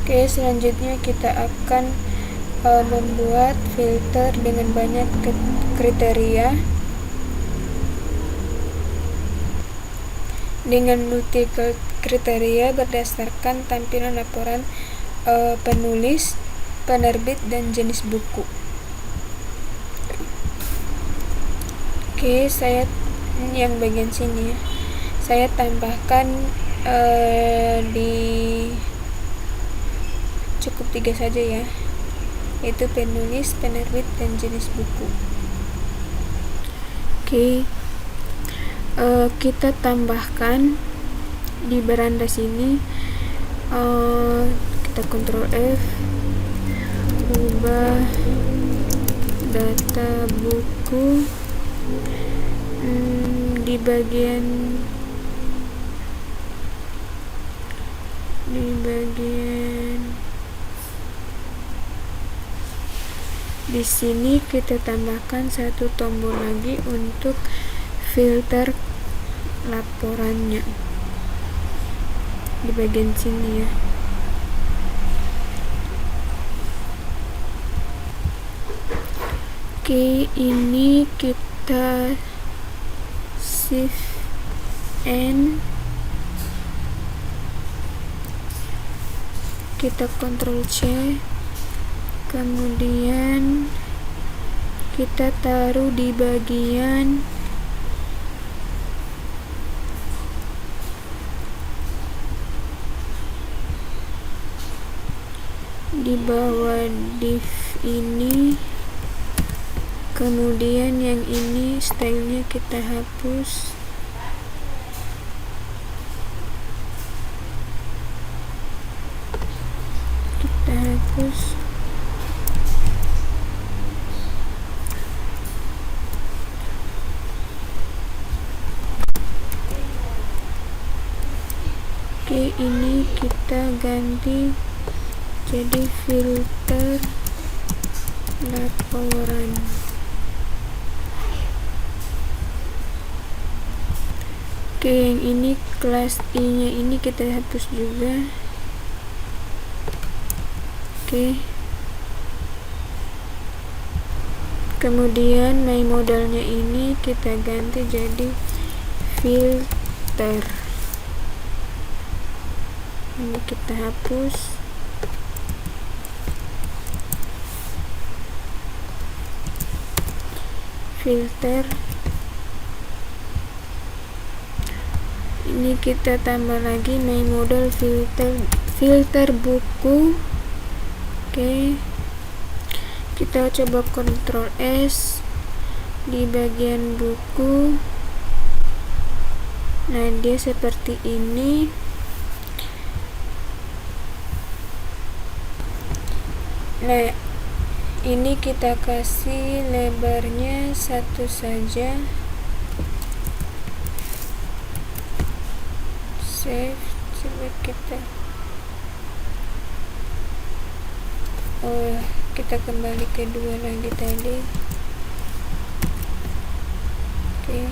Oke, selanjutnya kita akan membuat filter dengan banyak kriteria dengan multi kriteria berdasarkan tampilan laporan penulis, penerbit, dan jenis buku. Oke, saya yang bagian sini ya, saya tambahkan di cukup 3 saja ya, yaitu penulis, penerbit, dan jenis buku. Oke, kita tambahkan di beranda sini, kita Ctrl F, ubah data buku di bagian di sini kita tambahkan satu tombol lagi untuk filter laporannya di bagian sini ya. Oke, ini kita Shift N, kita Ctrl C, kemudian kita taruh di bagian di bawah div ini, kemudian yang ini stylenya kita hapus. Oke, ini kita ganti jadi filter laporan. Oke, yang ini kelas I nya ini kita hapus juga. Oke, kemudian my modalnya ini kita ganti jadi filter. Ini kita hapus. Filter. Ini kita tambah lagi my modal filter buku. Oke, kita coba Ctrl S di bagian buku. Nah, dia seperti ini. Nah, ini kita kasih lebarnya 1 saja. Save. Coba kita kembali ke 2 lagi tadi. Oke,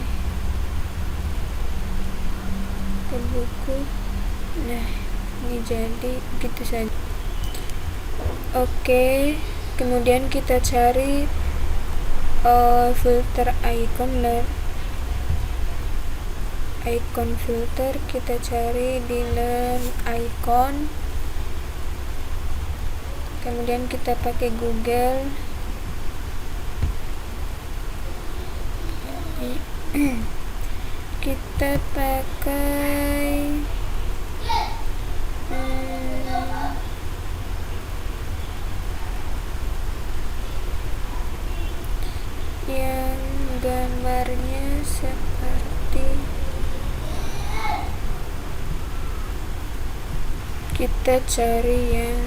ke buku. Nah, ini jadi gitu saja. Oke, kemudian kita cari filter icon filter. Kita cari di learn icon, kemudian kita pakai Google. Kita pakai yang gambarnya seperti, kita cari yang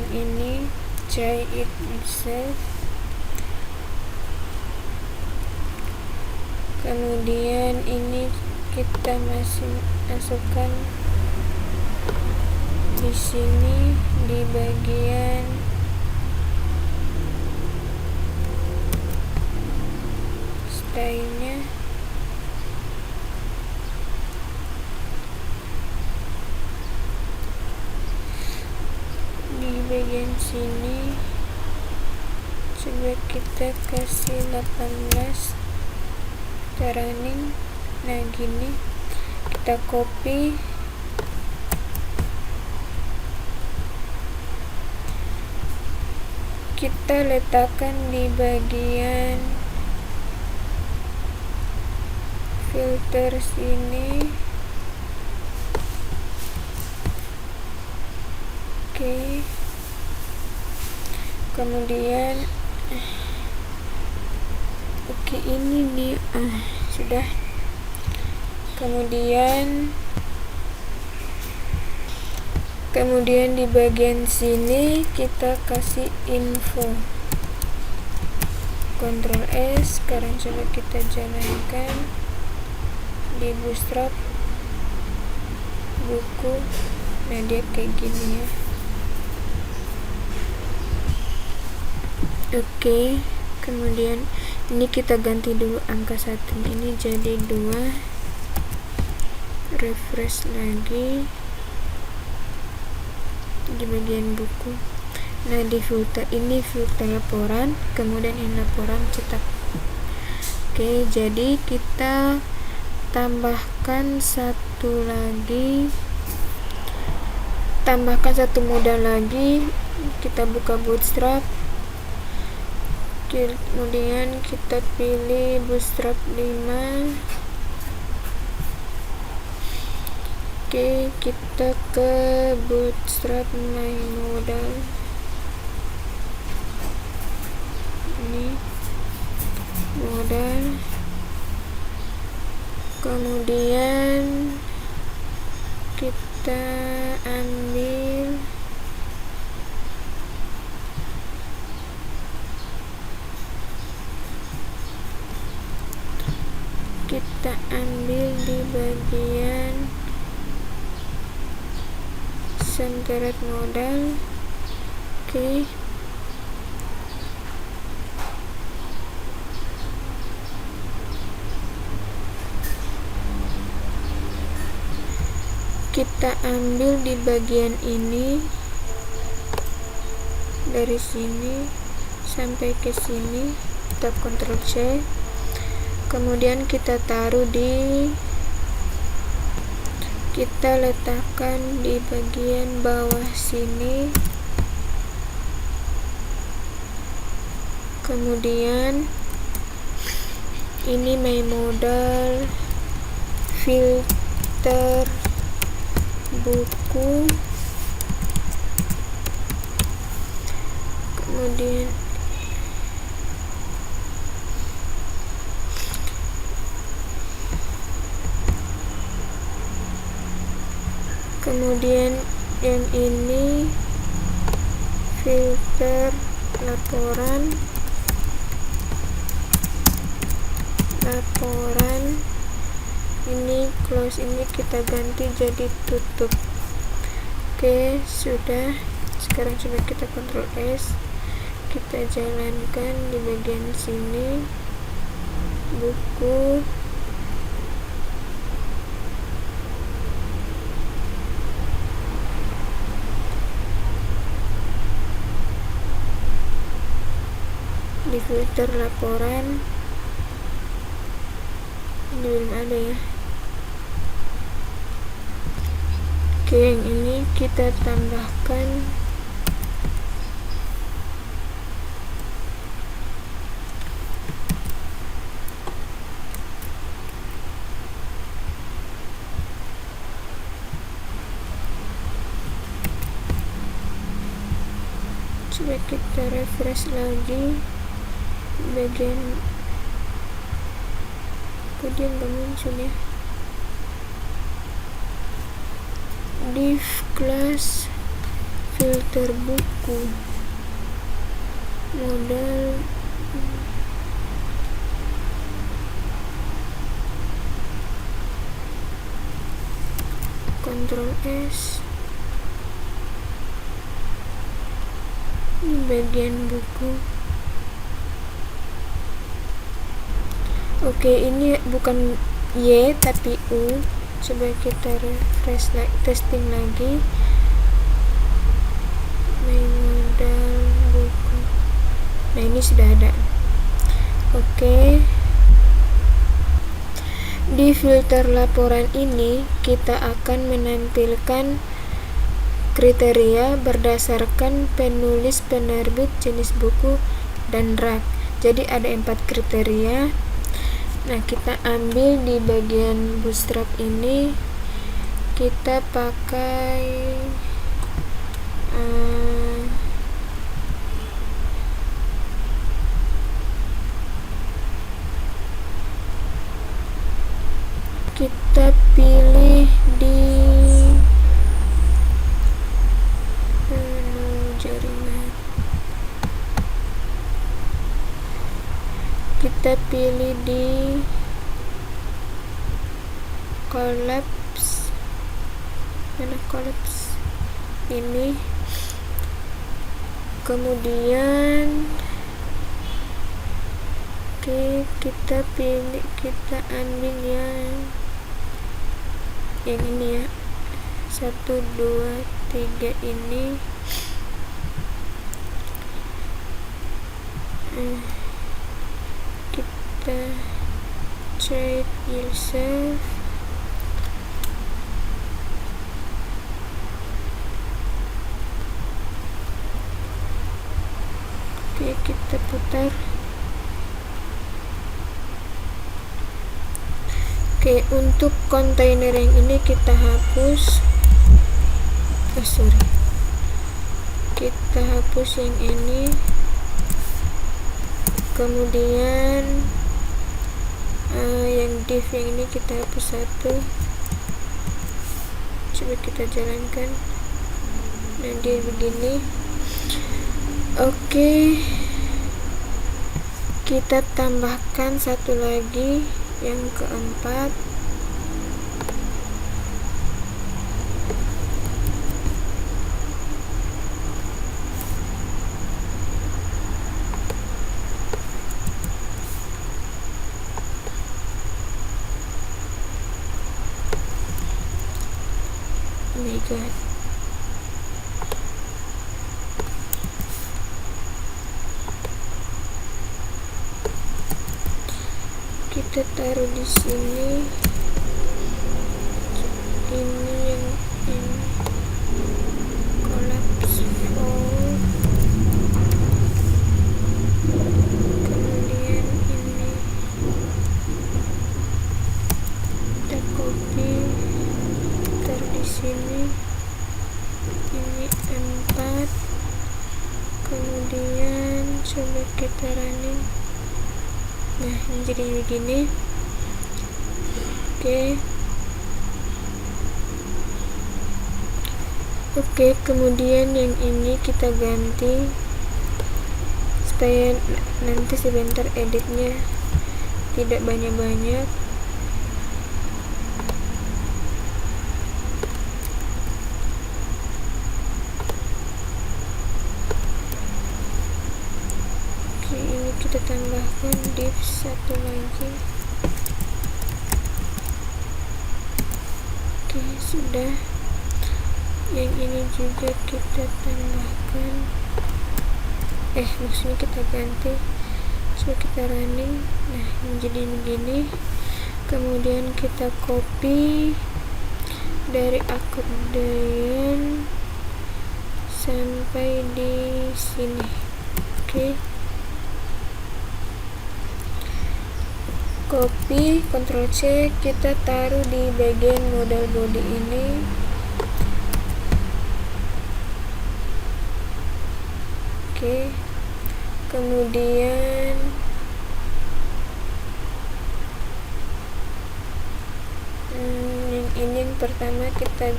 ini, try it yourself. Kemudian ini kita masukkan di sini di bagian stylenya. sini, coba kita kasih 18, kita running. Nah gini, kita copy, kita letakkan di bagian filter sini. Oke. Kemudian ini nih sudah. Kemudian di bagian sini kita kasih info. Ctrl S. Sekarang coba kita jalankan di Bootstrap buku. Nah dia kayak gini ya. Oke, kemudian ini kita ganti dulu angka 1 ini jadi 2. Refresh lagi di bagian buku. Nah di filter ini filter laporan, kemudian ini laporan cetak. Oke, jadi kita tambahkan satu modal lagi. Kita buka Bootstrap, kemudian kita pilih Bootstrap 5. Oke, kita ke Bootstrap My Modal. Ini modal. Kemudian kita ambil di bagian centered modal. Oke. Kita ambil di bagian ini, dari sini sampai ke sini, kita Ctrl C. Kemudian kita letakkan di bagian bawah sini. Kemudian ini My Modal, filter buku, kemudian yang ini filter laporan, ini close, ini kita ganti jadi tutup. Oke, sudah. Sekarang coba kita Ctrl S, kita jalankan di bagian sini buku. Di filter laporan ini belum ada ya. Oke, yang ini kita tambahkan coba kita refresh lagi bagian dia nggak muncul ya. Div class filter buku modal, Ctrl S, ini bagian buku. Oke, ini bukan Y tapi U. Coba kita refresh testing lagi. My Modal Nah, ini sudah ada. Oke. Di filter laporan ini kita akan menampilkan kriteria berdasarkan penulis, penerbit, jenis buku, dan rak. Jadi ada 4 kriteria. Nah, kita ambil di bagian bootstrap ini, kita pakai kita pilih di jaringan, kita pilih di collapse, mana collapse ini, kemudian kita pilih, kita ambil yang ini ya, 1, 2, 3 ini. Kita check yourself. Oke, kita putar. Oke, untuk kontainer yang ini kita hapus. Kita hapus yang ini. Kemudian yang div yang ini kita hapus 1. Coba kita jalankan. Nah, dia begini. Oke, kita tambahkan satu lagi, yang keempat. Oh my god. Kita taruh di sini. Ini yang ini collapse fall. Kemudian ini kita copy, taruh di sini. Ini 4. Kemudian coba kita running. Nah, ini jadi begini. Oke, kemudian yang ini kita ganti supaya nanti sebentar editnya tidak banyak-banyak. Kita tambahkan div 1 lagi. Oke, sudah. Yang ini juga kita tambahkan, maksudnya kita ganti. Coba kita running. Nah, menjadi begini. Kemudian kita copy dari accordion sampai di sini. Oke. Copy, Ctrl C, kita taruh di bagian modal body ini. Oke. Kemudian yang ini yang pertama kita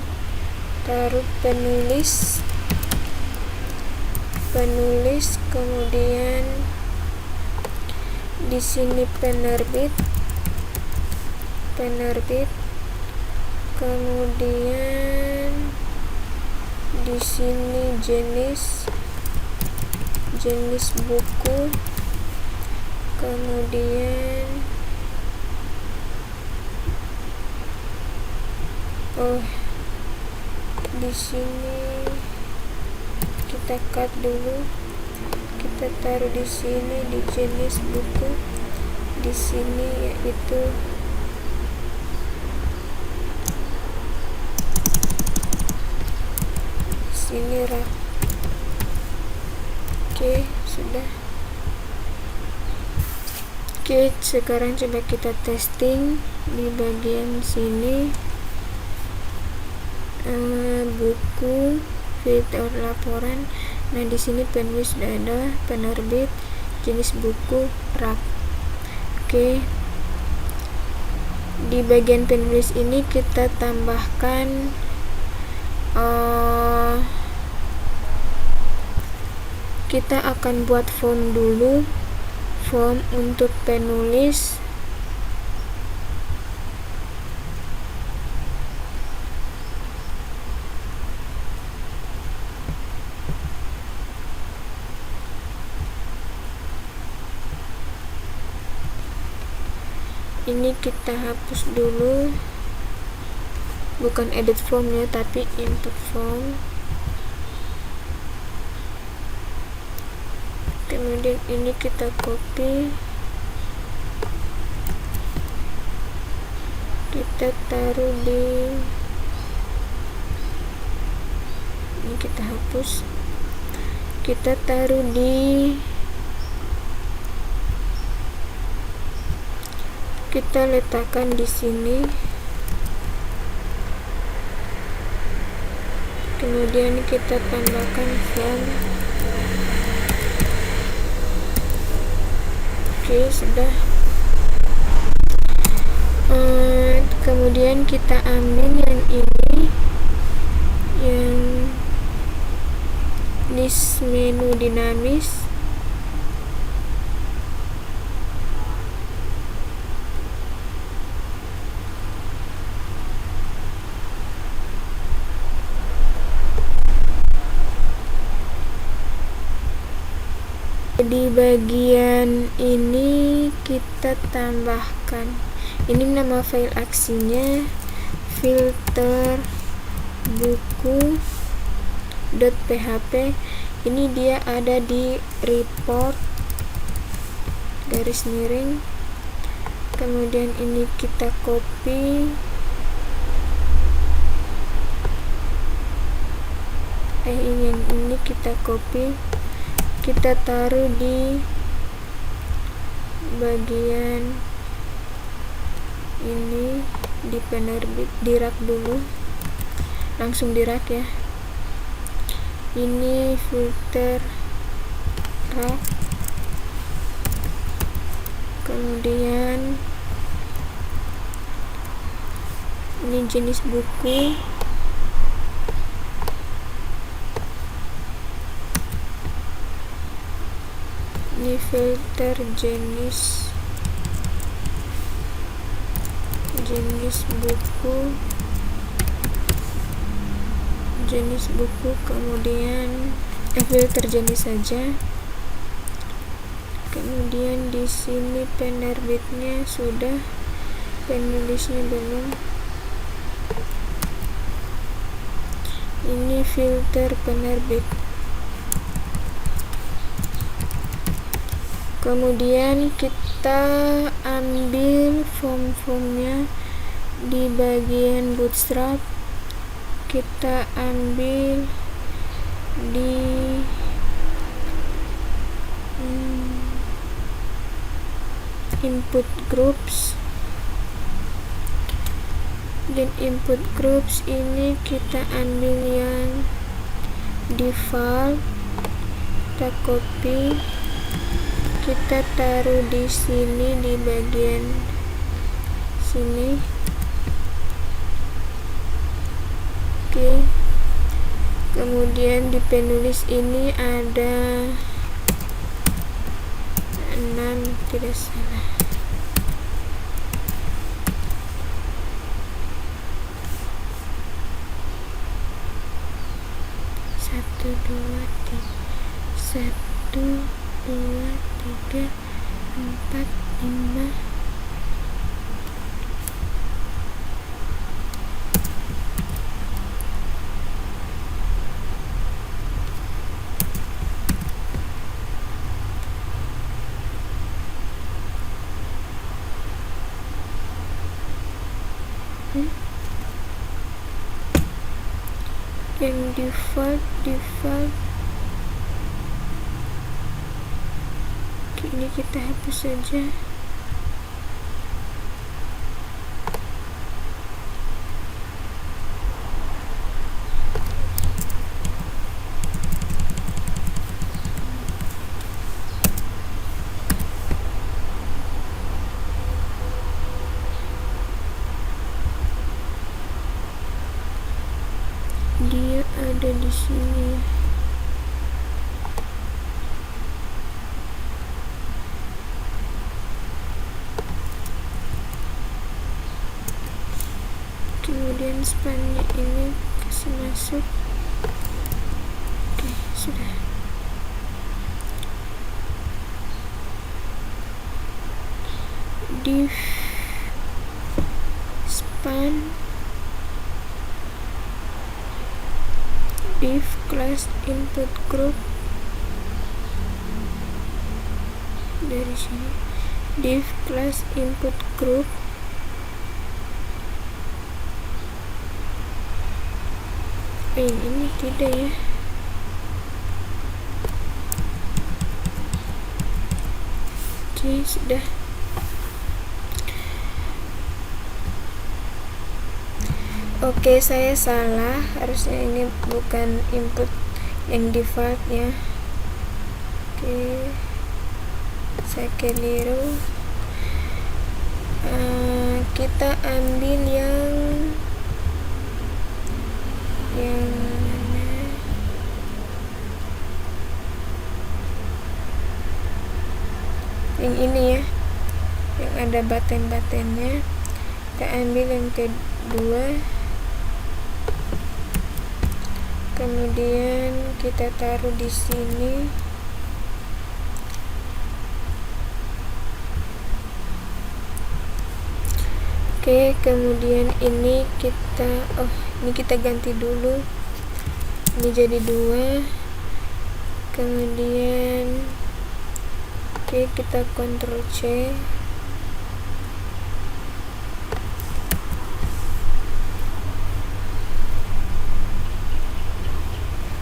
taruh penulis, kemudian di sini penerbit, kemudian di sini jenis buku, kemudian di sini kita cut dulu, kita kita taruh di sini di jenis buku di sini, yaitu sini rak. Oke, sudah. Oke, sekarang coba kita testing di bagian sini, buku, filter laporan. Nah, di sini penulis sudah ada, penerbit, jenis buku, rak. Oke, di bagian penulis ini kita tambahkan kita akan buat form dulu, form untuk penulis. Ini kita hapus dulu, bukan edit formnya tapi input form. Kemudian ini kita copy, kita taruh di ini, kita hapus, kita taruh di, kita letakkan di sini. Kemudian kita tambahkan form. Oke, sudah. Kemudian kita ambil yang ini, yang list menu dinamis. Di bagian ini kita tambahkan, ini nama file aksinya, filter buku.php. Ini dia ada di report garis miring. Kemudian ini kita copy, ini kita copy, kita taruh di bagian ini, di penerbit, di rak dulu, langsung di rak ya. Ini filter rak, kemudian ini jenis buku, ini filter jenis buku, kemudian filter jenis saja. Kemudian di sini penerbitnya sudah, penulisnya belum. Ini filter penerbit. Kemudian kita ambil form-formnya di bagian bootstrap, kita ambil di input groups, dan input groups ini kita ambil yang default, kita copy, kita taruh di sini, di bagian sini. Oke, kemudian di penulis ini ada 6, tidak salah. Satu, dua, tiga, 4, 5. yang default. Oke, ini kita hapus saja. Dia ada di sini. Kemudian spannya ini kasih masuk. Oke, sudah. Div span div class input group, dari sini div class input group, ini tidak ya. Oke, sudah. Oke, saya salah, harusnya ini bukan input yang default ya. Oke, saya keliru. Kita ambil yang mana? Yang ini ya, yang ada button-buttonnya. Kita ambil yang kedua, kemudian kita taruh di sini. Oke, kemudian ini kita ganti dulu, ini jadi 2. Kemudian kita Ctrl C,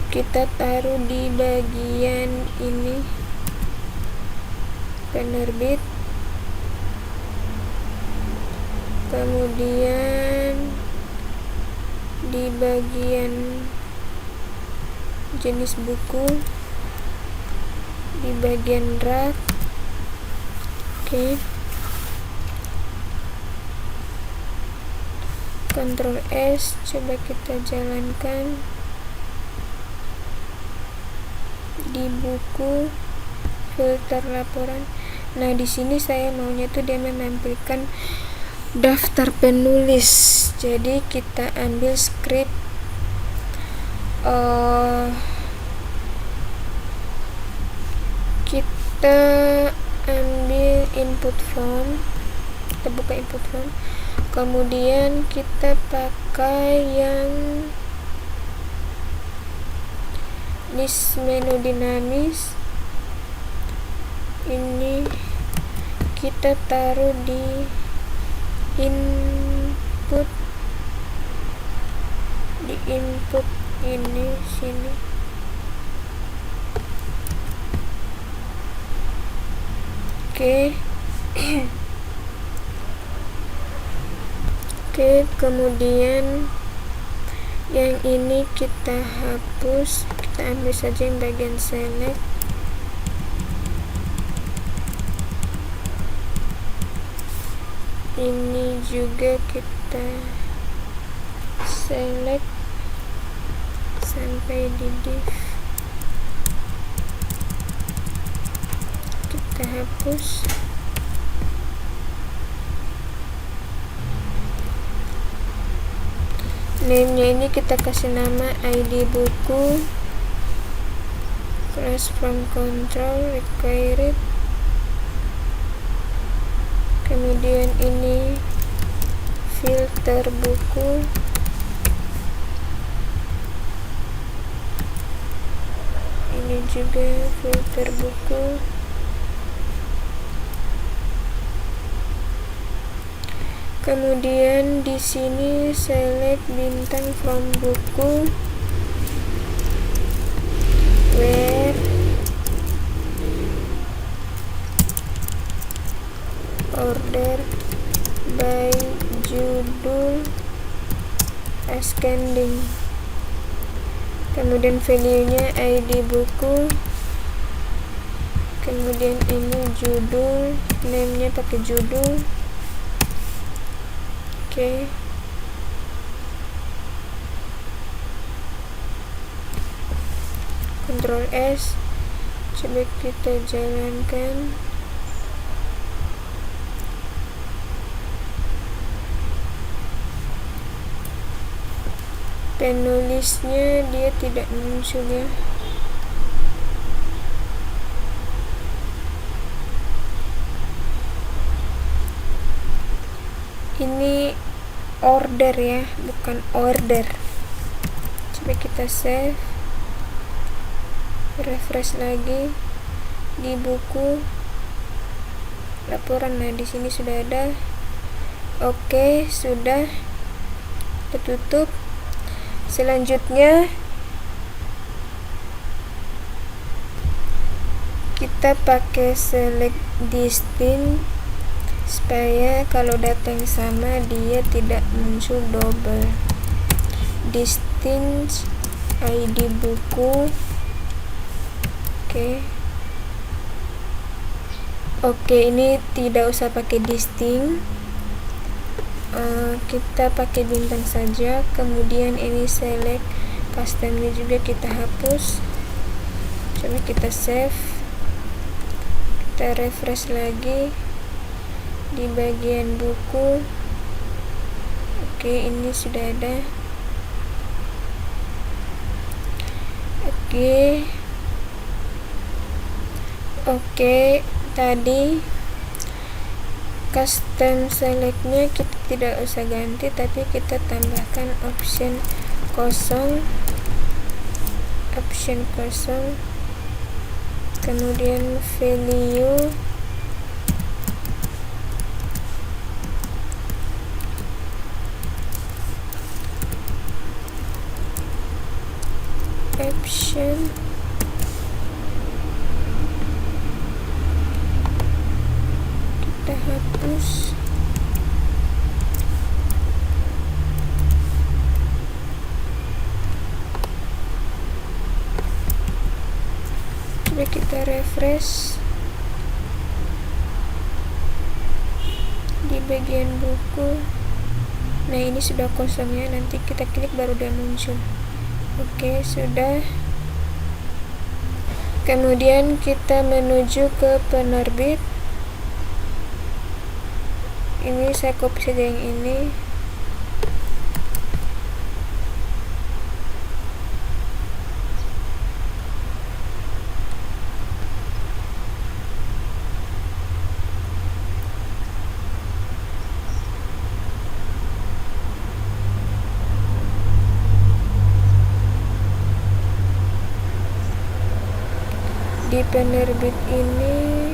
kita taruh di bagian ini, penerbit. Kemudian di bagian jenis buku, di bagian rak. Oke, Ctrl S, coba kita jalankan. Di buku, filter laporan. Nah, di sini saya maunya tuh dia menampilkan daftar penulis. Jadi kita ambil script kita ambil input form, kita buka input form, kemudian kita pakai yang list menu dinamis. Ini kita taruh di input, ini sini. Oke. Oke, kemudian yang ini kita hapus, kita ambil saja yang bagian select. Ini juga kita select sampai di div, kita hapus. Name-nya ini kita kasih nama ID buku, class from control required. Kemudian ini filter buku, ini juga filter buku. Kemudian di sini select bintang from buku, where order by judul ascending. Kemudian value-nya ID buku, kemudian ini judul, name-nya pakai judul. Oke. Ctrl S, coba kita jalankan. Penulisnya dia tidak muncul ya. Ini order ya, bukan order. Coba kita save, refresh lagi di buku laporan. Nah, di sini sudah ada. Oke, sudah. Kita tutup. Selanjutnya kita pakai select distinct supaya kalau data yang sama dia tidak muncul double. Distinct ID buku. Oke, ini tidak usah pakai distinct. Kita pakai bintang saja. Kemudian ini select customnya juga kita hapus. Coba kita save, kita refresh lagi di bagian buku. Oke, ini sudah ada. Oke, tadi custom selectnya kita tidak usah ganti, tapi kita tambahkan option kosong, kemudian value option kita hapus. Coba kita refresh di bagian buku. Nah, ini sudah kosong ya, nanti kita klik baru dia muncul. Oke, sudah. Kemudian kita menuju ke penerbit. Ini saya copy saja yang ini. Di penerbit ini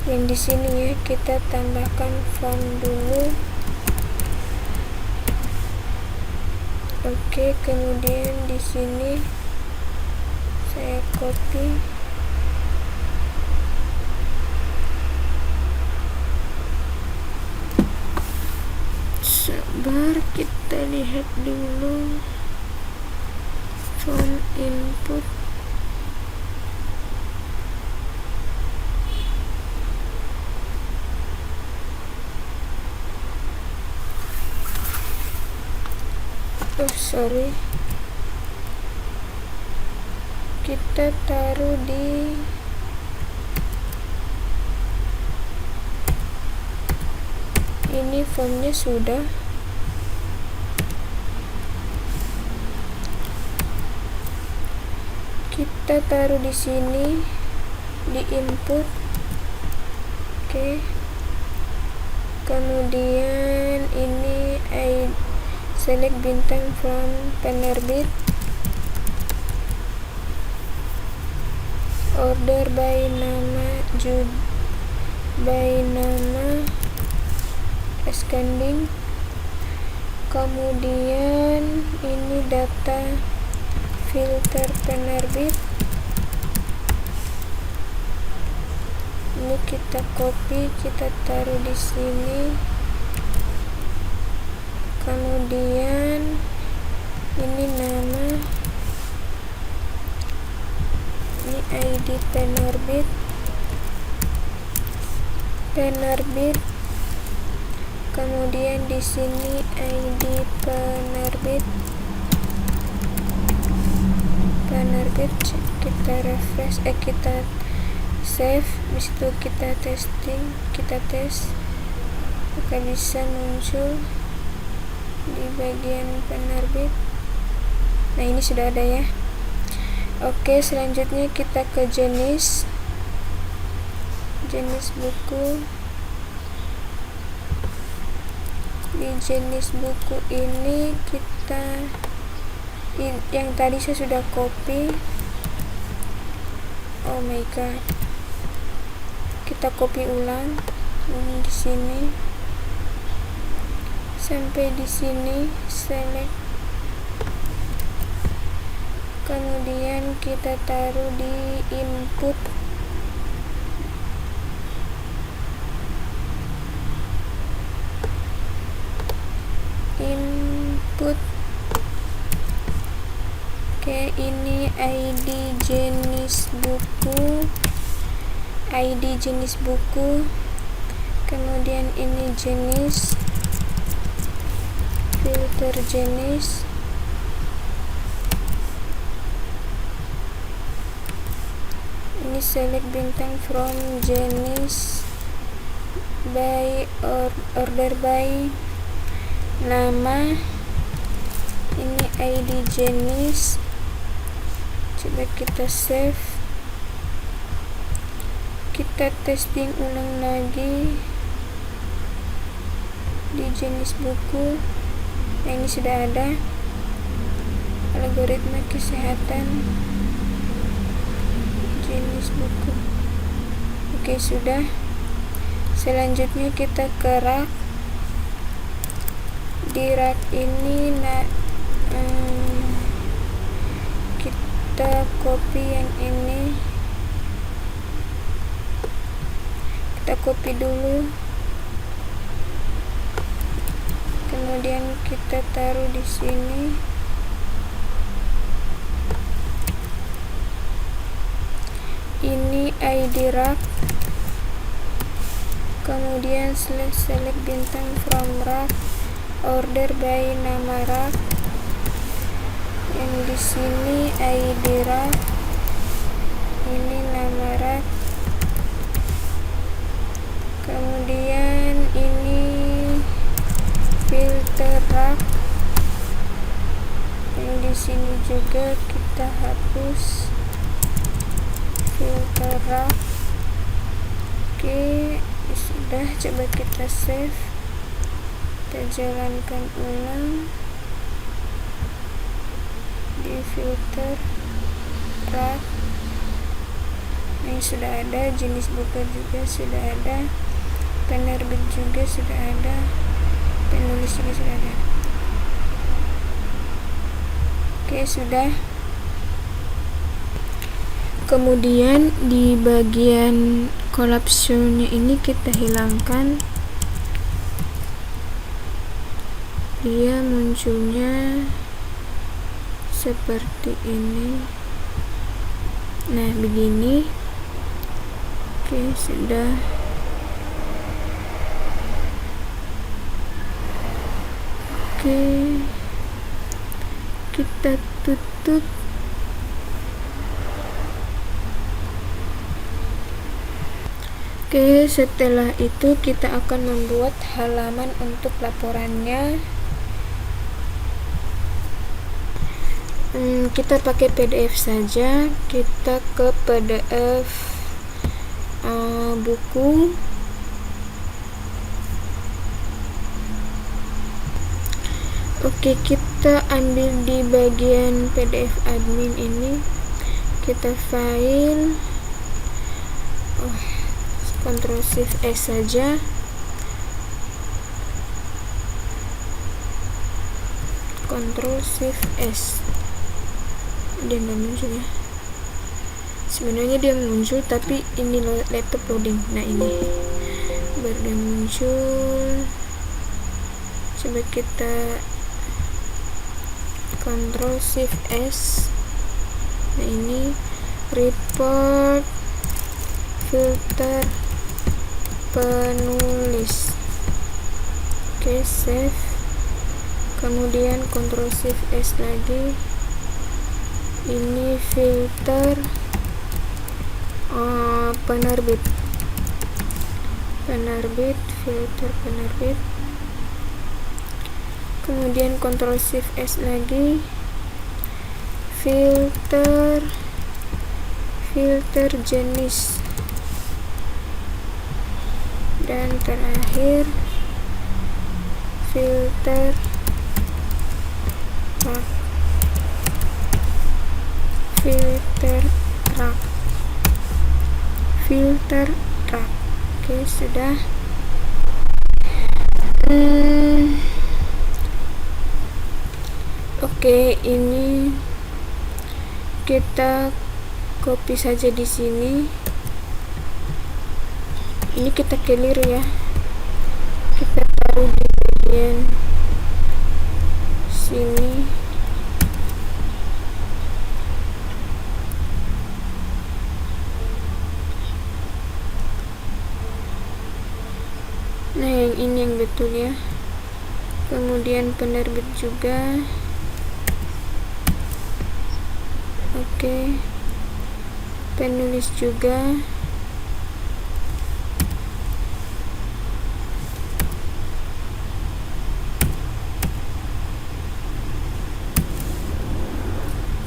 yang di sini ya, kita tambahkan font dulu. Oke, kemudian di sini saya copy. Sabar, kita lihat dulu font input. Sorry, kita taruh di ini, fontnya sudah. Kita taruh di sini di input. Oke. Kemudian ini select bintang from penerbit, order by nama, maju by nama ascending. Kemudian ini data filter penerbit, ini kita copy, kita taruh di sini. Kemudian ini nama, ini ID penerbit, kemudian di sini ID penerbit, kita refresh, kita save, disitu kita testing, kita tes, maka bisa muncul di bagian penerbit. Nah, ini sudah ada ya. Oke, selanjutnya kita ke jenis buku. Di jenis buku ini kita yang tadi saya sudah copy. Oh my god, kita copy ulang ini di sini sampai di sini, select, kemudian kita taruh di input. Oke, ini ID jenis buku, kemudian ini jenis, filter jenis, ini select bintang from jenis, by order by nama, ini ID jenis. Coba kita save, kita testing ulang lagi di jenis buku. Nah, ini sudah ada algoritma kesehatan jenis buku. Oke, sudah. Selanjutnya kita ke rak. Di rak ini kita copy yang ini, kita copy dulu, kemudian kita taruh di sini. Ini ID rak, kemudian select bintang from rak, order by nama rak, yang di sini ID rak, ini nama rak, kemudian ini filter rak, yang di sini juga kita hapus filter rak. Oke, sudah. Coba kita save, kita jalankan ulang di filter rak. Ini sudah ada, jenis buku juga sudah ada, penerbit juga sudah ada, penulis juga sudah ada. Oke, sudah. Kemudian di bagian collapse-nya ini kita hilangkan, dia munculnya seperti ini. Nah, begini. Oke, sudah. Oke, kita tutup. Oke, setelah itu kita akan membuat halaman untuk laporannya. Kita pakai PDF saja. Kita ke PDF buku. Oke, kita ambil di bagian PDF admin ini, kita file, Ctrl Shift S saja. Ctrl Shift S. Dia nggak muncul ya. Sebenarnya dia muncul, tapi ini laptop loading. Nah ini baru dia muncul. Coba kita Ctrl Shift S. Nah ini report filter penulis. Oke, save. Kemudian Ctrl Shift S lagi. Ini filter penerbit, filter penerbit. Kemudian Ctrl Shift S lagi, filter jenis, dan terakhir filter rak. Oke, sudah. Oke, ini kita copy saja di sini. Ini kita clear ya. Kita taruh di bagian sini. Nah, yang ini yang betul ya. Kemudian penerbit juga. Oke. Penulis juga.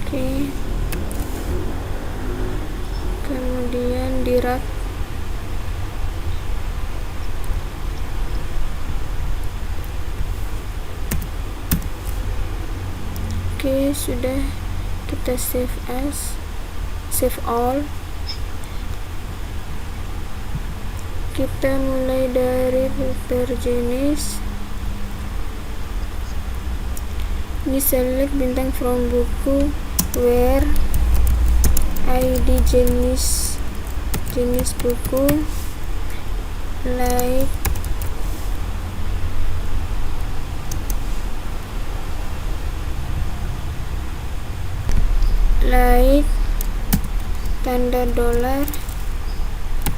Oke. Kemudian di rak. Oke, sudah. Kita save all. Kita mulai dari filter jenis. Ini select bintang from buku, where ID jenis buku, like tanda $,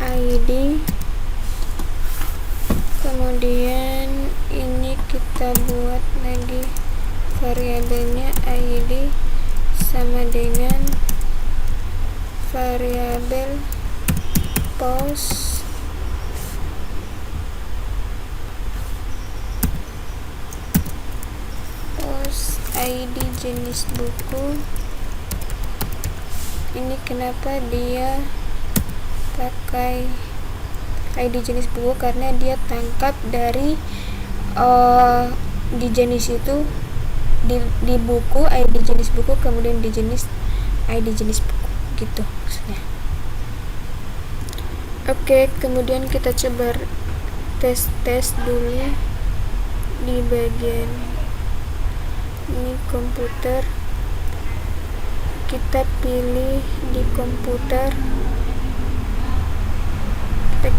ID. Kemudian ini kita buat lagi variabelnya ID sama dengan variabel post ID jenis buku. Ini kenapa dia pakai ID jenis buku, karena dia tangkap dari di jenis itu, di buku ID jenis buku, kemudian di jenis ID jenis buku, gitu maksudnya. Oke, kemudian kita coba tes dulu di bagian ini komputer. Kita pilih di komputer, kita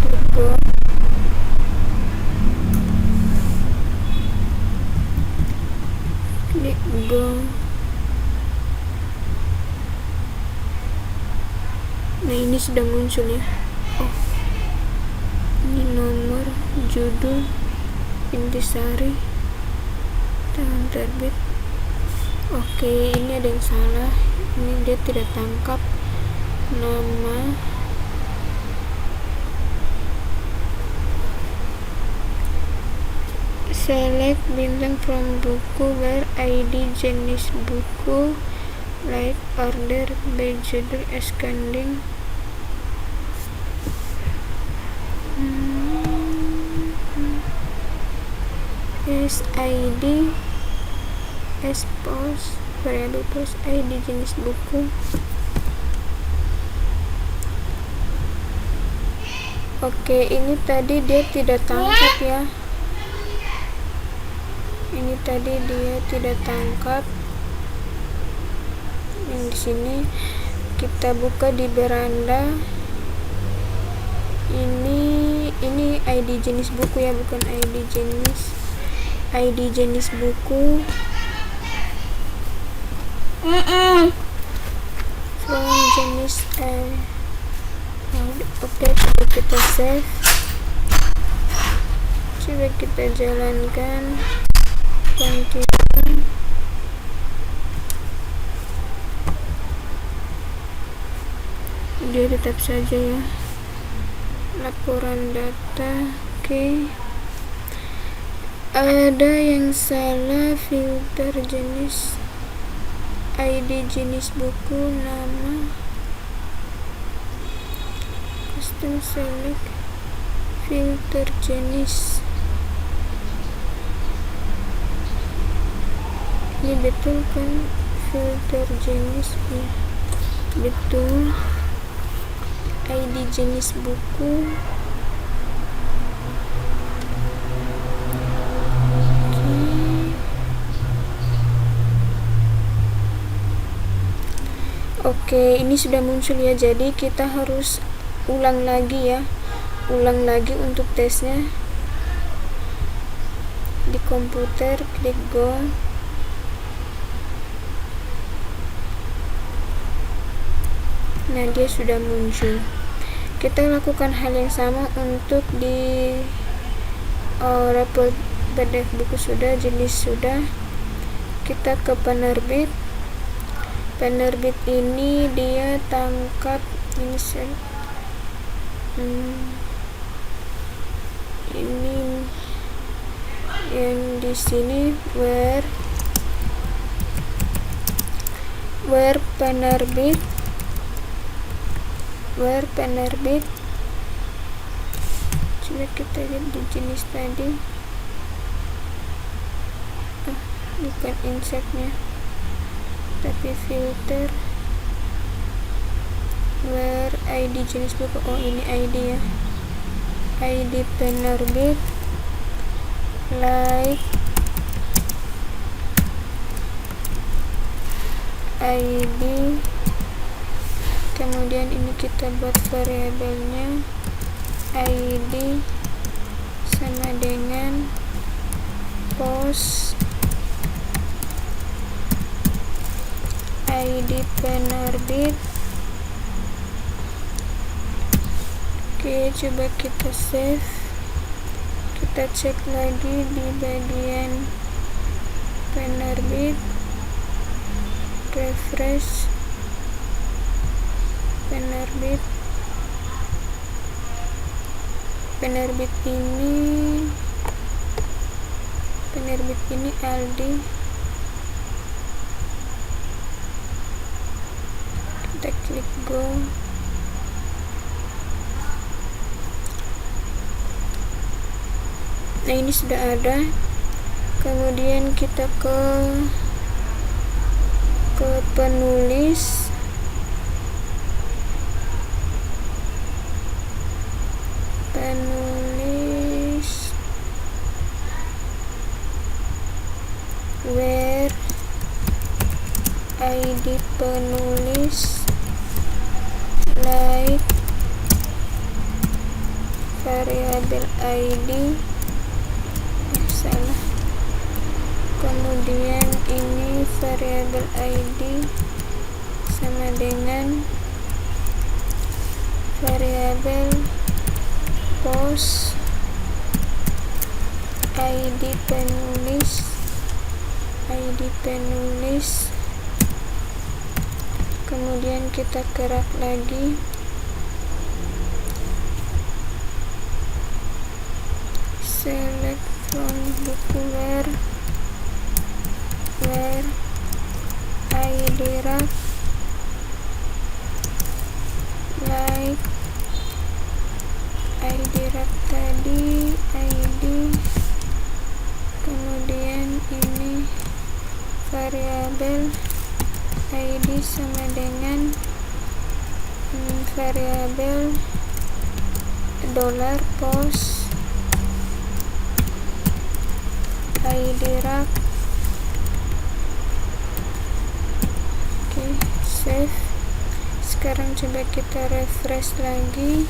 klik go. Nah, ini sudah muncul ya. Oh, ini nomor, judul, intisari, tanggal terbit. Oke, ini ada yang salah. Ini dia tidak tangkap nama. Select bintang from buku, where ID jenis buku, like order by judul ascending. SID post, variabel post ID jenis buku. Oke, ini tadi dia tidak tangkap ya. Ini tadi dia tidak tangkap. Yang di sini kita buka di beranda. Ini ID jenis buku ya, bukan ID jenis buku. From jenis Oke, coba kita save. Coba kita jalankan. Continue. Dia tetap saja ya. Laporan data. Oke. Ada yang salah, filter jenis, ID jenis buku, nama, custom select, filter jenis. Ini betul kan filter jenis ya? Betul. ID jenis buku. Oke, ini sudah muncul ya, jadi kita harus ulang lagi ya, ulang lagi untuk tesnya. Di komputer klik go. Nah, dia sudah muncul. Kita lakukan hal yang sama untuk di report PDF buku sudah, jenis sudah. Kita ke penerbit. Penerbit ini dia tangkap ini ini yang di sini where penerbit, coba kita lihat di jenis tadi. Bukan insertnya, tapi filter where ID jenis buku. Oh, ini ID ya, ID penerbit, like ID, kemudian ini kita buat variabelnya ID sama dengan post ID penerbit. Oke, coba kita save. Kita cek lagi di bagian penerbit, refresh penerbit. Penerbit ini Aldi. Kita klik go. Nah, ini sudah ada. Kemudian kita ke penulis. Where ID penulis, like variabel ID, salah. Kemudian ini variabel ID sama dengan variabel post ID penulis. Kemudian kita kerak lagi, select from buku where ID rak, like ID rak tadi ID, kemudian ini variabel ID sama dengan variabel $post ID rak. Oke, save. Sekarang coba kita refresh lagi.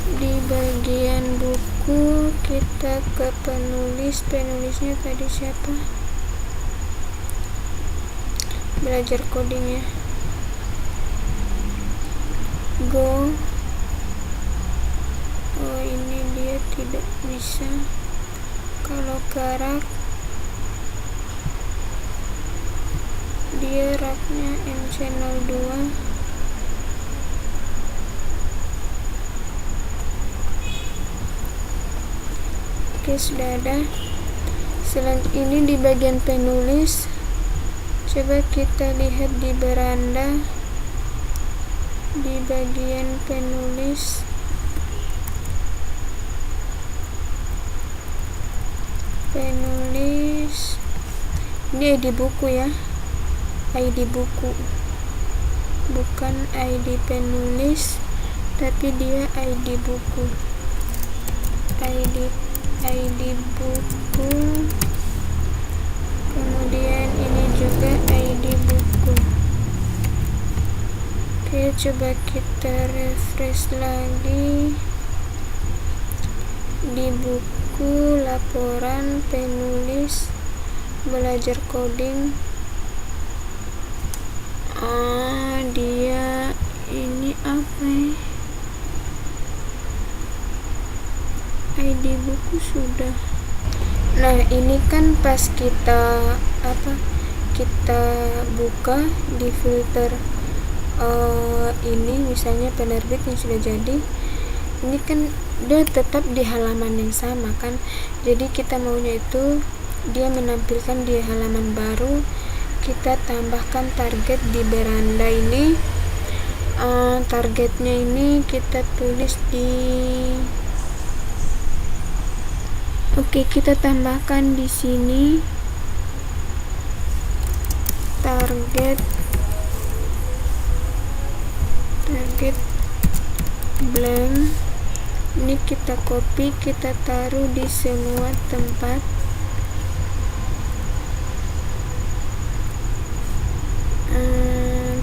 Di bagian buku kita ke penulisnya tadi siapa? Belajar coding ya. Go. Oh, ini dia tidak bisa. Kalau karak, dia raknya MC02. Oke, sudah ada. Selain ini di bagian penulis, coba kita lihat di beranda. Di bagian penulis, ini ID buku ya, ID buku, bukan ID penulis, tapi dia ID buku. ID buku, kemudian ini juga ID buku. Oke, coba kita refresh lagi. Di buku, laporan, penulis, belajar coding. Dia ini apa ya? ID buku sudah. Nah, ini kan pas kita buka di filter ini misalnya penerbit yang sudah jadi, ini kan dia tetap di halaman yang sama kan, jadi kita maunya itu dia menampilkan di halaman baru. Kita tambahkan target di beranda ini. Targetnya ini kita tulis di kita tambahkan di sini target blank. Ini kita copy, kita taruh di semua tempat.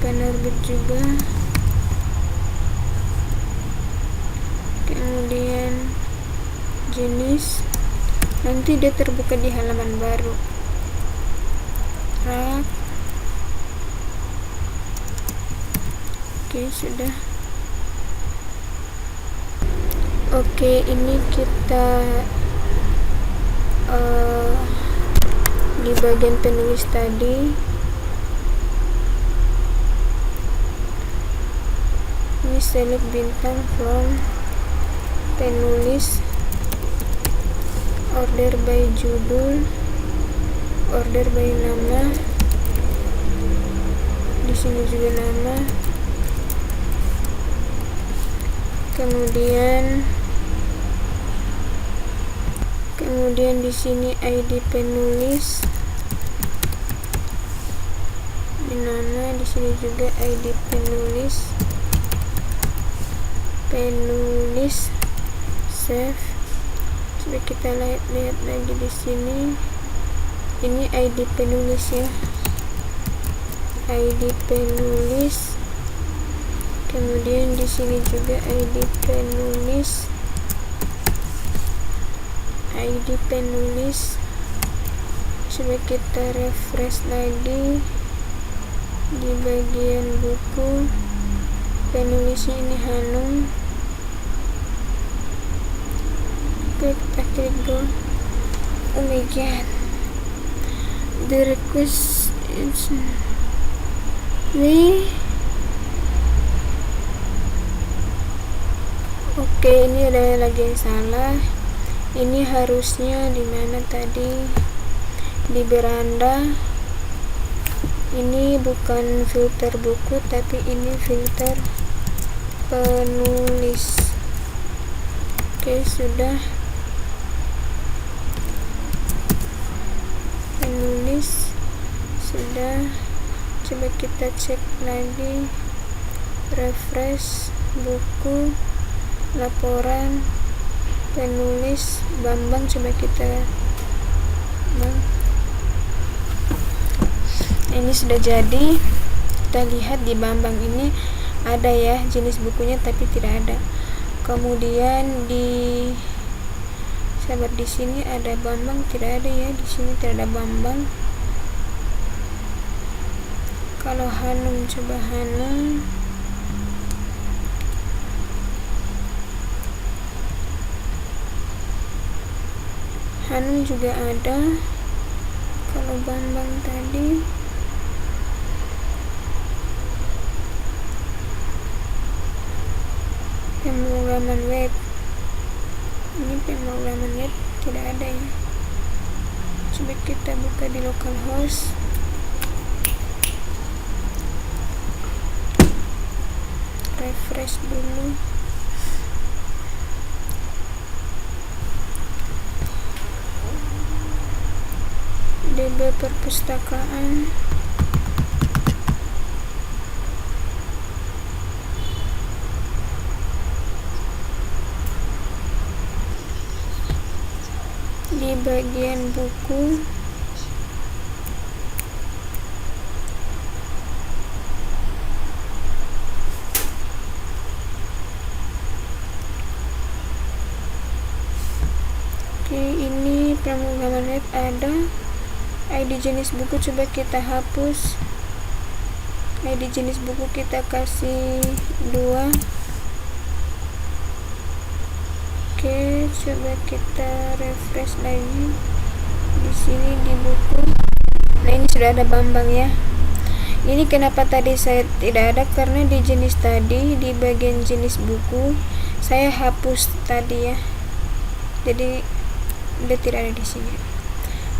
Penerbit juga. Kemudian jenis, nanti dia terbuka di halaman baru. Rak. Oke, sudah. Oke, ini kita di bagian penulis tadi. Ini select bintang from penulis, order by judul, order by nama. Di sini juga nama. Kemudian di sini ID penulis, di nama, di sini juga ID penulis, save. Coba kita lihat lagi di sini. Ini ID penulis ya, ID penulis. Kemudian di sini juga ID penulis, Coba kita refresh lagi. Di bagian buku, penulisnya ini Hanum. Kita klik go. Oh my god, the request is Oke, ini ada lagi yang salah. Ini harusnya di mana tadi? Di beranda. Ini bukan filter buku, tapi ini filter penulis. Oke, sudah. Penulis sudah. Coba kita cek lagi. Refresh buku. laporan penulis Bambang. Coba kita ini sudah jadi. Kita lihat di Bambang ini ada ya jenis bukunya, tapi tidak ada. Kemudian di sahabat di sini ada Bambang, tidak ada ya, di sini tidak ada Bambang. Kalau Hanum, coba Hanum. Hanum juga ada. Kalau Bambang tadi pemrograman web, ini pemrograman web tidak ada ya. Coba kita buka di localhost. Refresh dulu. DB perpustakaan. Di bagian buku ini pemrograman web ada. ID jenis buku coba kita hapus. ID jenis buku kita kasih 2. Oke, coba kita refresh lagi. Di sini di buku. Nah, ini sudah ada Bambang ya. Ini kenapa tadi saya tidak ada, karena di jenis tadi di bagian jenis buku saya hapus tadi ya. Jadi udah tidak ada di sini.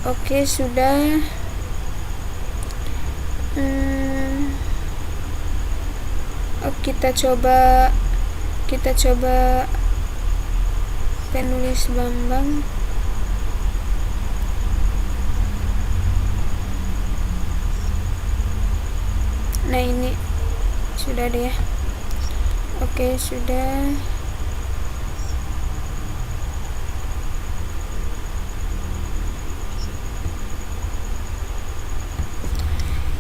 Oke, sudah. Kita coba penulis Bambang. Nah, ini sudah ada ya. Oke, sudah.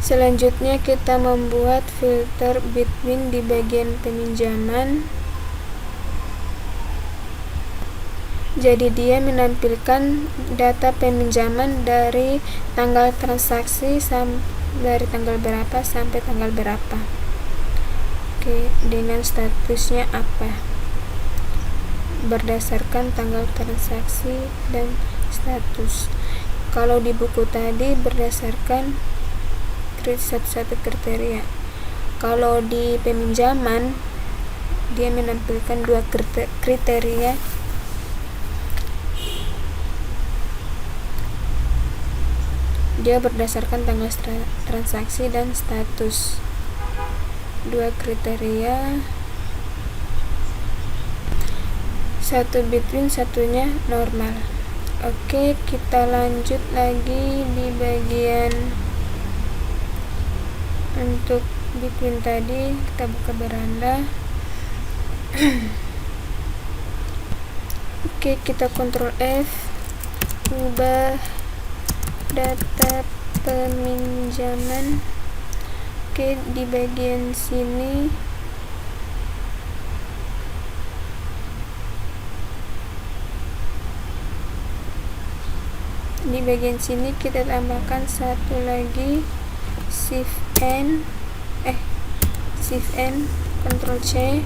Selanjutnya kita membuat filter between di bagian peminjaman. Jadi dia menampilkan data peminjaman dari tanggal transaksi dari tanggal berapa sampai tanggal berapa. Oke, dengan statusnya apa? Berdasarkan tanggal transaksi dan status. Kalau di buku tadi berdasarkan satu kriteria. Kalau di peminjaman dia menampilkan 2 kriteria. Dia berdasarkan tanggal transaksi dan status. 2 kriteria. Satu between, satunya normal. Oke, kita lanjut lagi di bagian untuk between tadi. Kita buka beranda. Oke, kita Ctrl F, ubah data peminjaman. Oke, di bagian sini kita tambahkan satu lagi, Shift N, Ctrl C,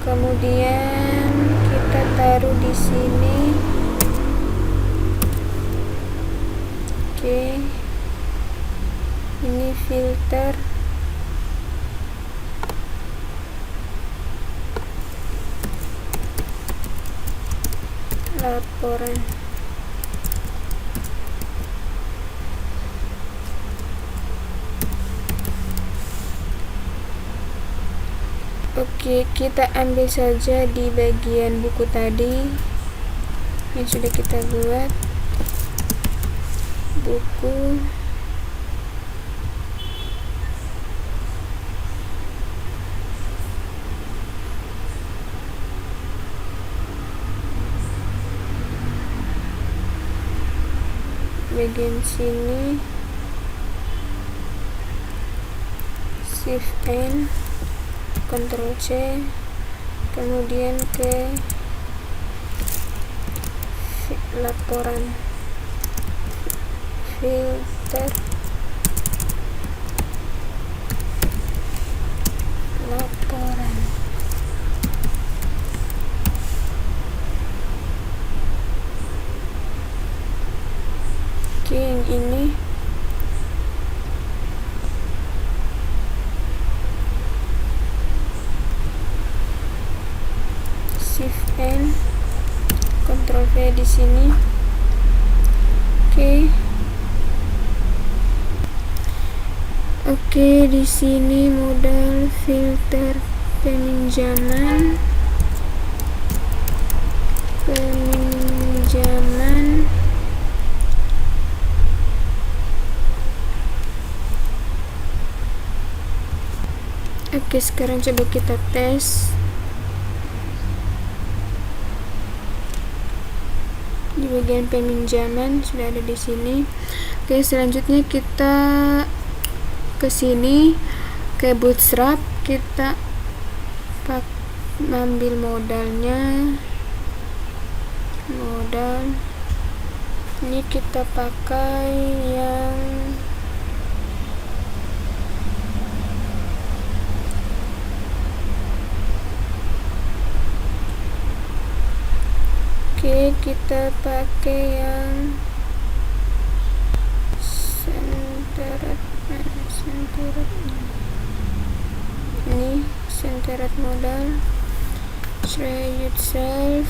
kemudian kita taruh di sini. Oke, ini filter. Laporan. Oke, kita ambil saja di bagian buku tadi yang sudah kita buat. Buku. bagian sini, Shift N, Ctrl C, kemudian ke laporan, filter, laporan. Oke, yang ini Shift N, Ctrl V di sini. Oke, di sini modal filter peminjaman. Oke, sekarang coba kita tes. Di bagian peminjaman sudah ada di sini. Oke, selanjutnya kita ke sini ke Bootstrap, kita ambil modalnya. Modal ini kita pakai yang kita pakai yang centered ini, centered modal, try yourself.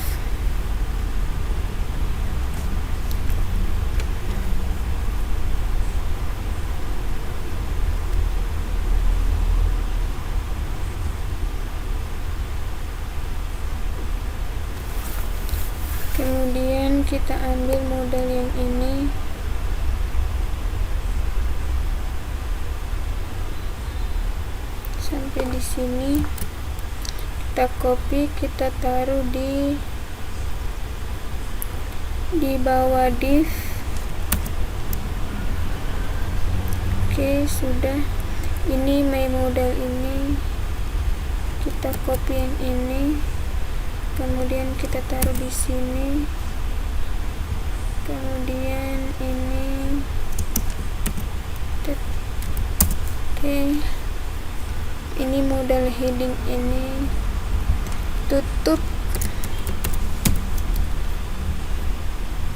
Kemudian kita ambil modal yang ini, sampai di sini, kita copy, kita taruh di bawah div. Oke, sudah. Ini my modal ini, kita copy yang ini, kemudian kita taruh di sini, kemudian ini. Oke, ini modal heading ini, tutup.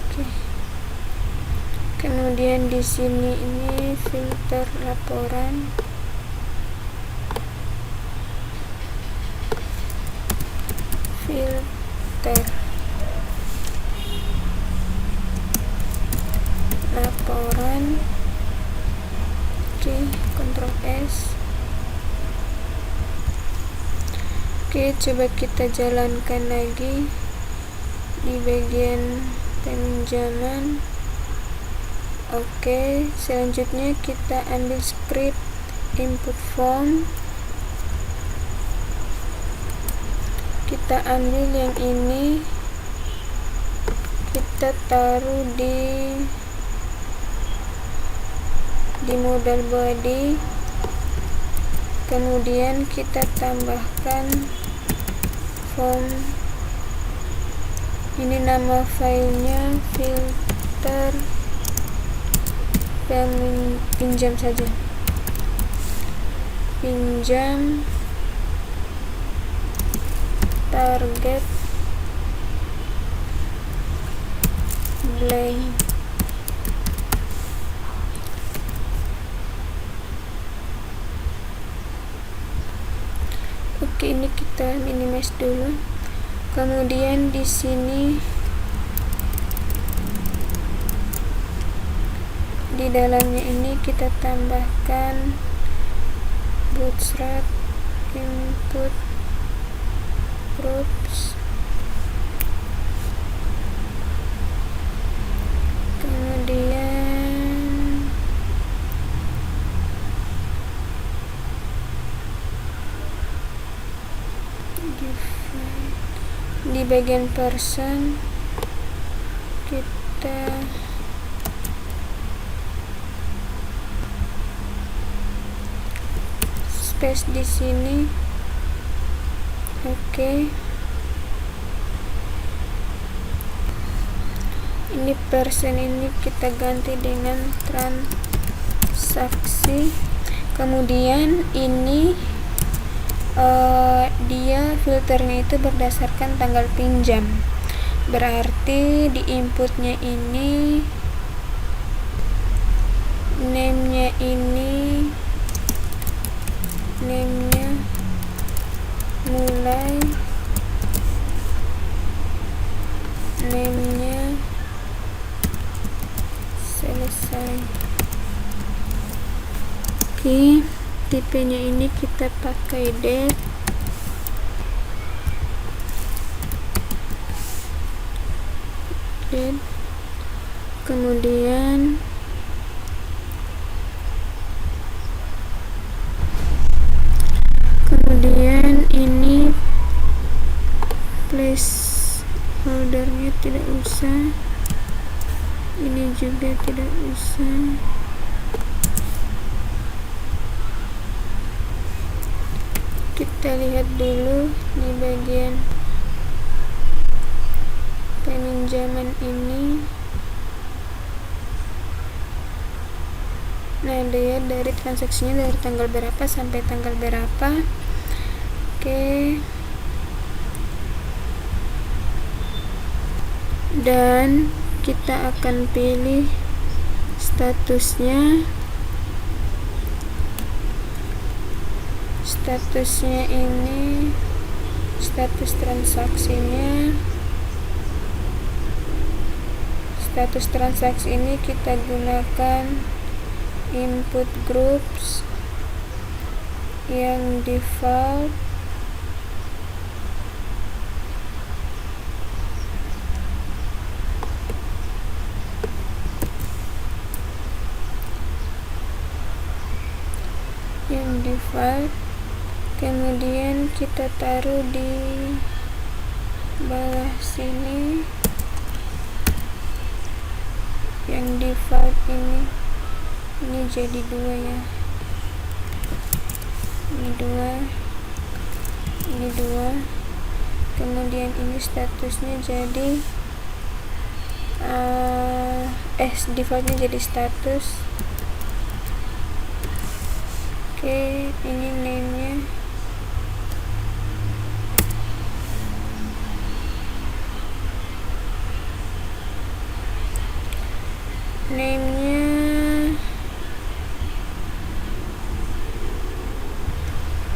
Oke, kemudian di sini ini filter laporan, filter laporan. Oke, Ctrl S. Oke, coba kita jalankan lagi di bagian peminjaman. Oke, selanjutnya kita ambil script input form, kita ambil yang ini, kita taruh di modal body, kemudian kita tambahkan form. Ini nama filenya filter pinjam saja, pinjam target blank. Oke, ini kita minimize dulu. Kemudian di sini di dalamnya ini kita tambahkan Bootstrap input groups, kemudian di bagian person kita space di sini. Oke. Ini persen ini kita ganti dengan transaksi. Kemudian ini dia filternya itu berdasarkan tanggal pinjam. Berarti di inputnya ini name-nya mulai, name-nya selesai. Oke, tipenya ini kita pakai date. Kemudian ini placeholdernya tidak usah, ini juga tidak usah. Kita lihat dulu di bagian peminjaman ini. Nah, dia dari transaksinya dari tanggal berapa sampai tanggal berapa. Oke. Dan kita akan pilih statusnya. Statusnya ini status transaksinya. Status transaksi ini kita gunakan input groups yang default. Kemudian kita taruh di bawah sini yang default ini jadi 2 ya, ini 2. Kemudian ini statusnya jadi defaultnya jadi status. Oke, ini name-nya.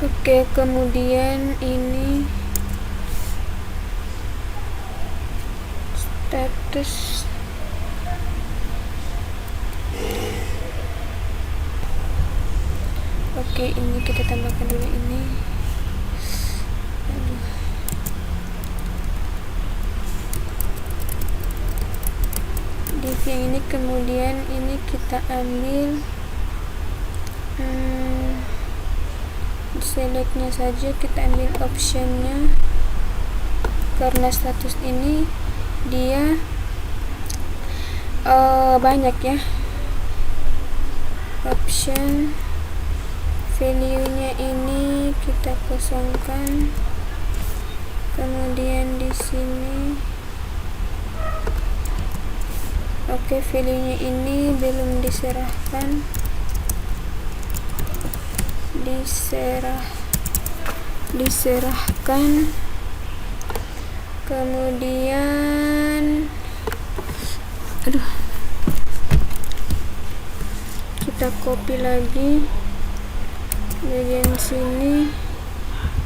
Oke, kemudian ini status. Oke, ini kita tambahkan dulu ini. Div yang ini, kemudian ini kita ambil selectnya saja, kita ambil optionnya karena status ini dia banyak ya. Option value-nya ini kita kosongkan. Kemudian di sini oke, value-nya ini belum diserahkan. Diserahkan. Kemudian kita copy lagi bagian sini,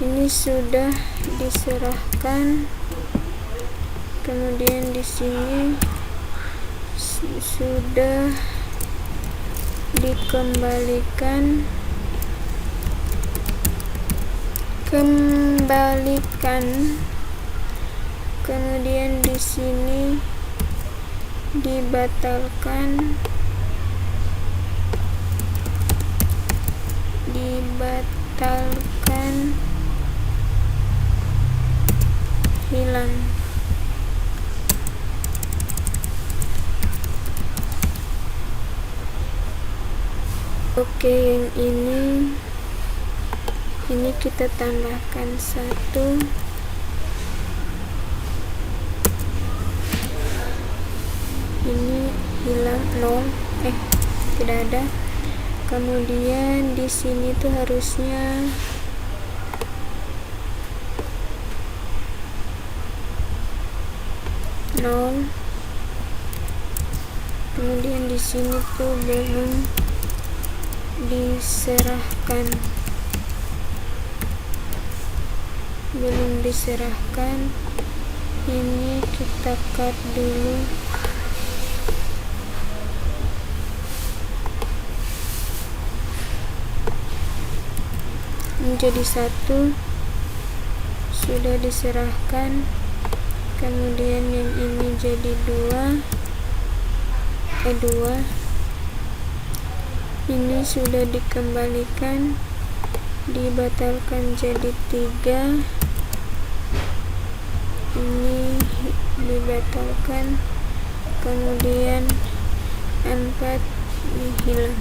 ini sudah diserahkan. Kemudian di sini sudah dikembalikan. Kemudian di sini dibatalkan. Hilang. Oke, yang ini ini kita tambahkan 1, ini hilang 0, tidak ada. Kemudian di sini tuh harusnya nol. Kemudian di sini tuh belum diserahkan, ini kita cut dulu. Menjadi 1 sudah diserahkan. Kemudian yang ini jadi 2, ini sudah dikembalikan, dibatalkan jadi 3, ini dibatalkan, kemudian 4 ini hilang.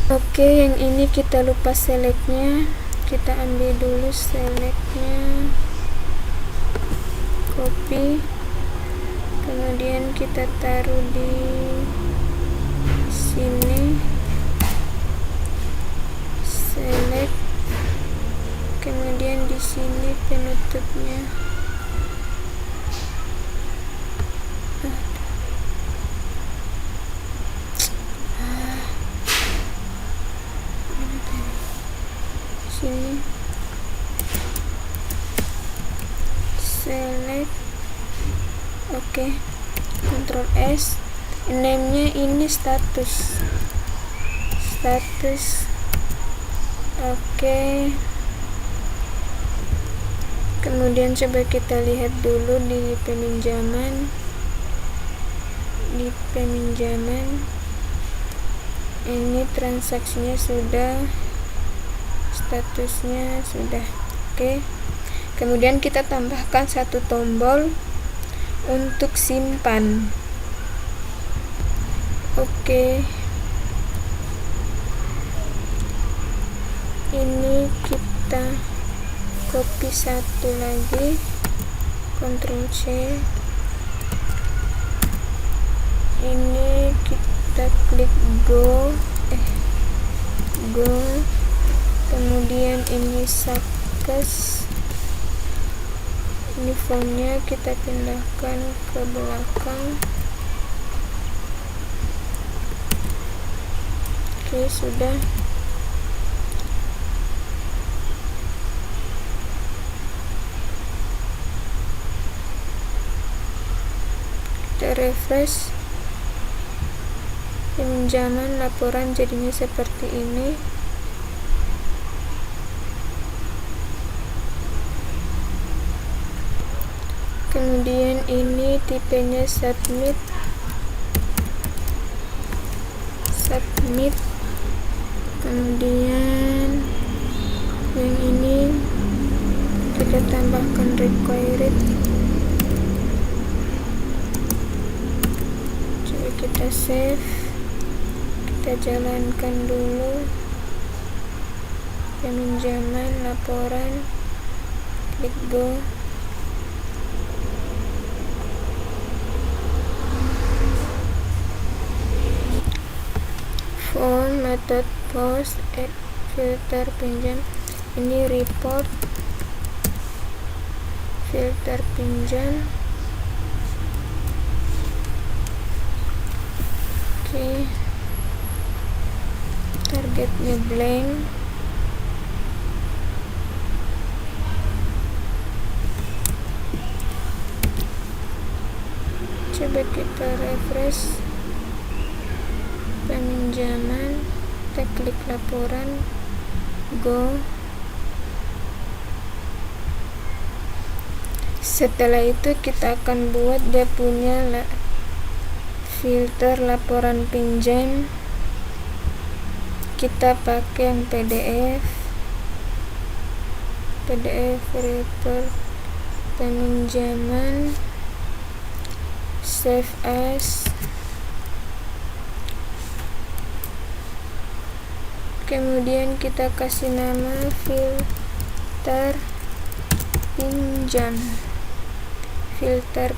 Oke, yang ini kita lupa selectnya, kita ambil dulu selectnya, copy, kemudian kita taruh di sini, select, kemudian di sini penutupnya. Sini select, oke, Ctrl S, name-nya ini status, oke. Kemudian coba kita lihat dulu di peminjaman, ini transaksinya sudah, statusnya sudah. Oke. Kemudian kita tambahkan 1 tombol untuk simpan. Oke. Ini kita copy 1 lagi, Ctrl C. Ini kita klik go, kemudian ini success, ini fontnya kita pindahkan ke belakang. Oke, sudah. Kita refresh, peminjaman laporan jadinya seperti ini. Kemudian ini tipenya submit, kemudian yang ini kita tambahkan required. Coba kita save, kita jalankan dulu peminjaman laporan, klik go. Form, method, post, add, filter, pinjam, ini report, filter pinjam. Oke, targetnya blank. Coba kita refresh peminjaman, kita klik laporan, go. Setelah itu kita akan buat dia punya filter laporan pinjam. Kita pakai yang PDF report peminjaman, save as. Kemudian kita kasih nama filter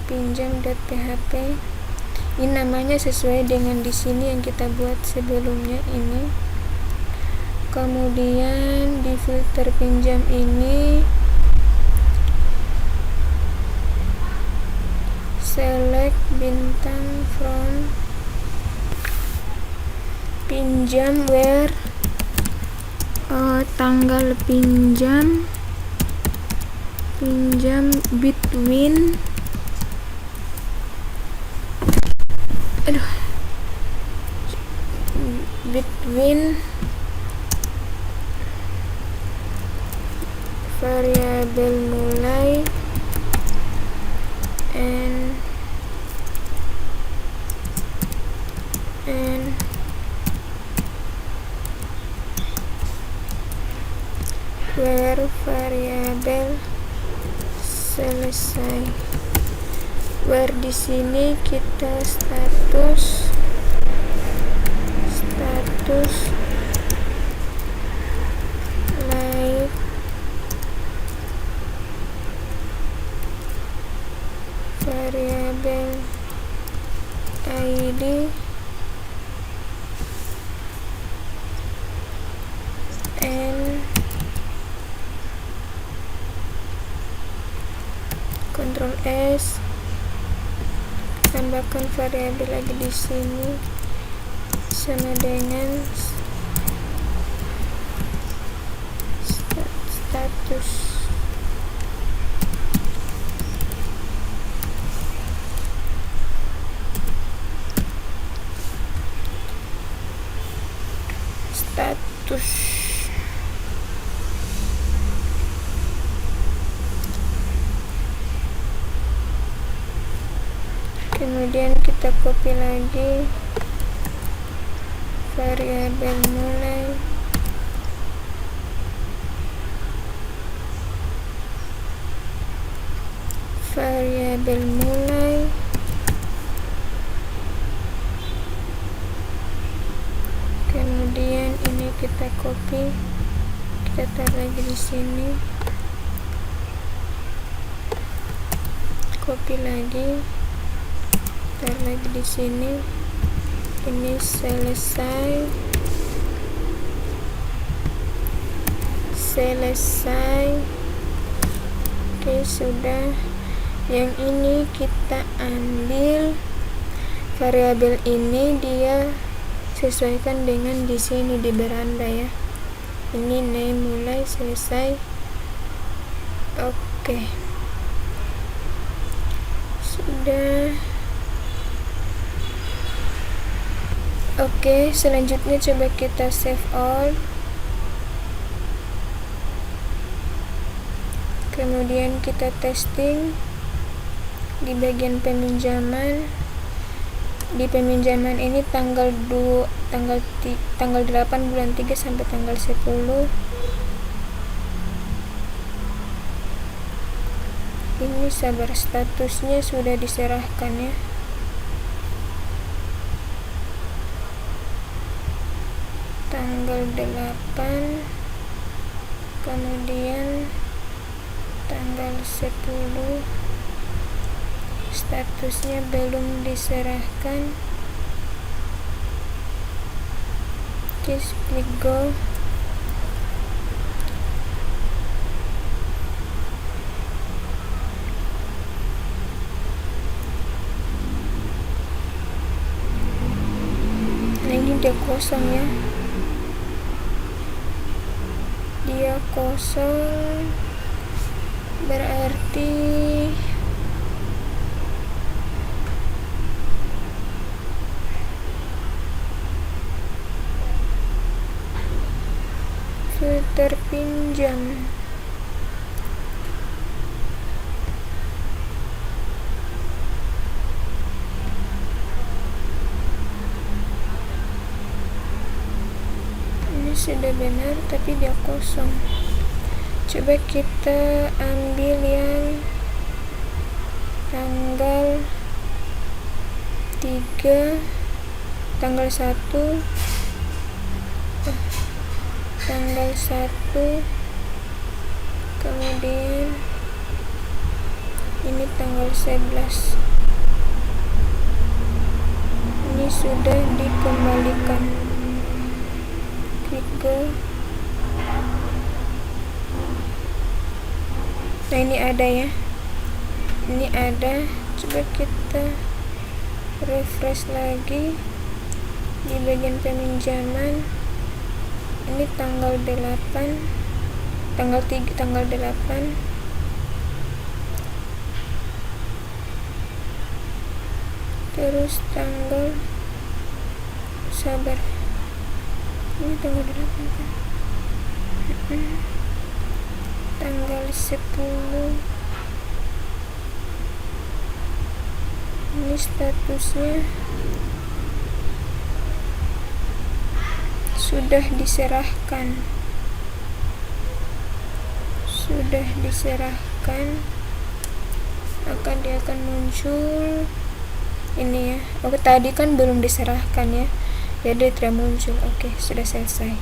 pinjam.php. Ini namanya sesuai dengan di sini yang kita buat sebelumnya ini. Kemudian di filter pinjam ini select bintang from pinjam where tanggal pinjam between variabel mulai and where variabel selesai. Where di sini kita status like variabel id and Ctrl S, tambahkan variabel lagi di sini sama dengan status. Kemudian kita copy lagi variabel mulai kemudian ini kita copy, kita taruh lagi di sini, copy lagi, taruh lagi di sini. Ini selesai. Oke, sudah. Yang ini kita ambil variabel ini, dia sesuaikan dengan di sini di beranda ya. Ini name mulai selesai. Oke. Sudah. Oke, selanjutnya coba kita save all. Kemudian kita testing di bagian peminjaman. Di peminjaman ini tanggal 8 bulan 3 sampai tanggal 10. Ini sabar, statusnya sudah diserahkan ya. Tanggal 8, kemudian tanggal 10, statusnya belum diserahkan. Just klik go. Nah, ini dia kosong ya. Dia kosong berarti filter pinjam. Ini sudah benar tapi dia kosong. Coba kita ambil yang tanggal 3, tanggal 1, tanggal 1, kemudian ini tanggal 11. Ini sudah dikembalikan. Klik ke, nah ini ada ya, ini ada. Coba kita refresh lagi di bagian peminjaman. Ini tanggal 8, tanggal 3, tanggal 8. Terus tanggal, sabar, ini tanggal 8 kan? Tanggal 10. Ini statusnya sudah diserahkan. Maka dia akan muncul ini ya. Oke, tadi kan belum diserahkan ya, jadi tidak muncul. Oke, sudah selesai.